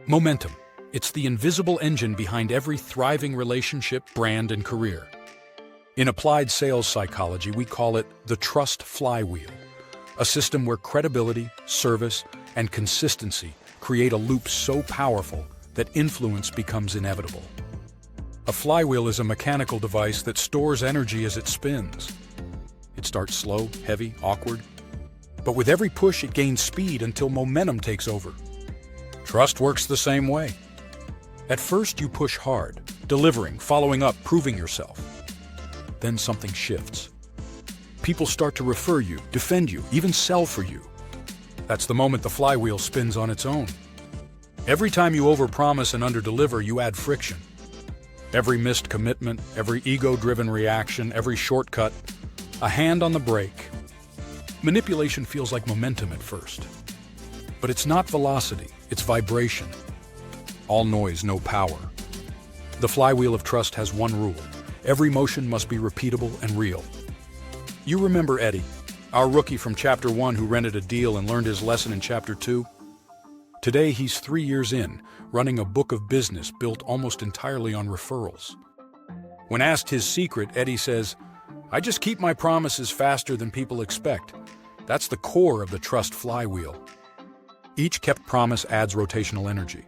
Momentum. It's the invisible engine behind every thriving relationship, brand, and career. In applied sales psychology, we call it the Trust Flywheel, a system where credibility, service, and consistency create a loop so powerful that influence becomes inevitable. A flywheel is a mechanical device that stores energy as it spins. It starts slow, heavy, awkward, but with every push it gains speed until momentum takes over. Trust works the same way. At first you push hard, delivering, following up, proving yourself. Then something shifts. People start to refer you, defend you, even sell for you. That's the moment the flywheel spins on its own. Every time you overpromise and underdeliver, you add friction. Every missed commitment, every ego-driven reaction, every shortcut, a hand on the brake. Manipulation feels like momentum at first. But it's not velocity, it's vibration. All noise, no power. The flywheel of trust has one rule. Every motion must be repeatable and real. You remember Eddie, our rookie from Chapter 1 who rented a deal and learned his lesson in Chapter 2? Today he's 3 years in, running a book of business built almost entirely on referrals. When asked his secret, Eddie says, "I just keep my promises faster than people expect." That's the core of the trust flywheel. Each kept promise adds rotational energy.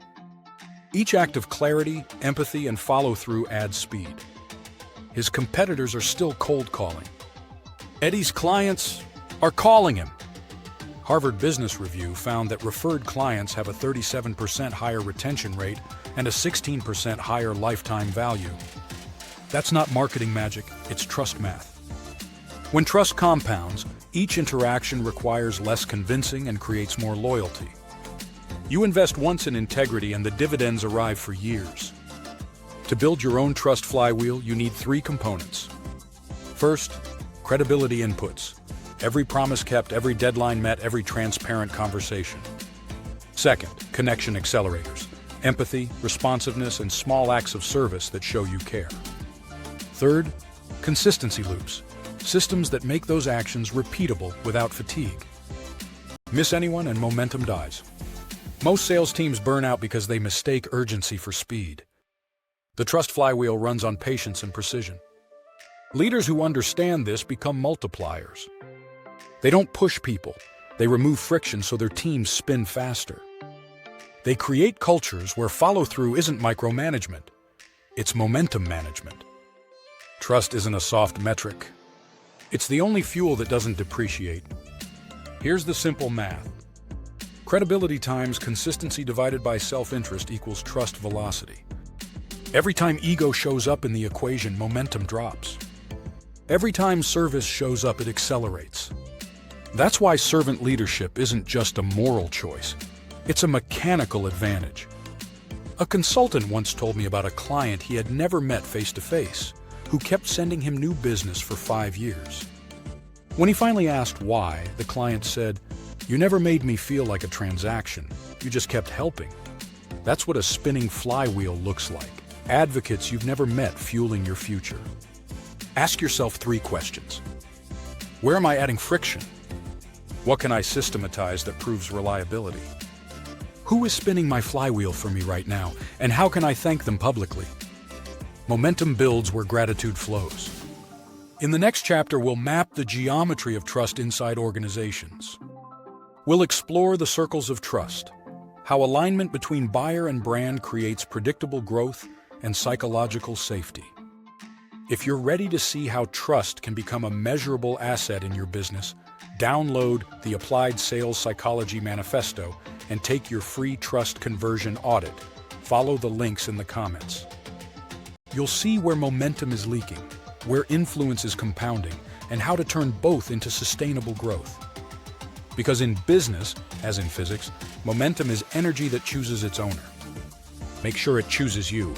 Each act of clarity, empathy, and follow-through adds speed. His competitors are still cold calling. Eddie's clients are calling him. Harvard Business Review found that referred clients have a 37% higher retention rate and a 16% higher lifetime value. That's not marketing magic, it's trust math. When trust compounds, each interaction requires less convincing and creates more loyalty. You invest once in integrity and the dividends arrive for years. To build your own trust flywheel, you need 3 components. First, credibility inputs. Every promise kept, every deadline met, every transparent conversation. Second, connection accelerators. Empathy, responsiveness, and small acts of service that show you care. Third, consistency loops. Systems that make those actions repeatable without fatigue. Miss anyone and momentum dies. Most sales teams burn out because they mistake urgency for speed. The trust flywheel runs on patience and precision. Leaders who understand this become multipliers. They don't push people, they remove friction so their teams spin faster. They create cultures where follow-through isn't micromanagement, it's momentum management. Trust isn't a soft metric. It's the only fuel that doesn't depreciate. Here's the simple math. Credibility times consistency divided by self-interest equals trust velocity. Every time ego shows up in the equation, momentum drops. Every time service shows up, it accelerates. That's why servant leadership isn't just a moral choice. It's a mechanical advantage. A consultant once told me about a client he had never met face-to-face, who kept sending him new business for 5 years. When he finally asked why, the client said, "You never made me feel like a transaction. You just kept helping." That's what a spinning flywheel looks like. Advocates you've never met fueling your future. Ask yourself 3 questions. Where am I adding friction? What can I systematize that proves reliability? Who is spinning my flywheel for me right now, and how can I thank them publicly? Momentum builds where gratitude flows. In the next chapter, we'll map the geometry of trust inside organizations. We'll explore the circles of trust, how alignment between buyer and brand creates predictable growth and psychological safety. If you're ready to see how trust can become a measurable asset in your business, download the Applied Sales Psychology Manifesto and take your free trust conversion audit. Follow the links in the comments. You'll see where momentum is leaking, where influence is compounding, and how to turn both into sustainable growth. Because in business, as in physics, momentum is energy that chooses its owner. Make sure it chooses you.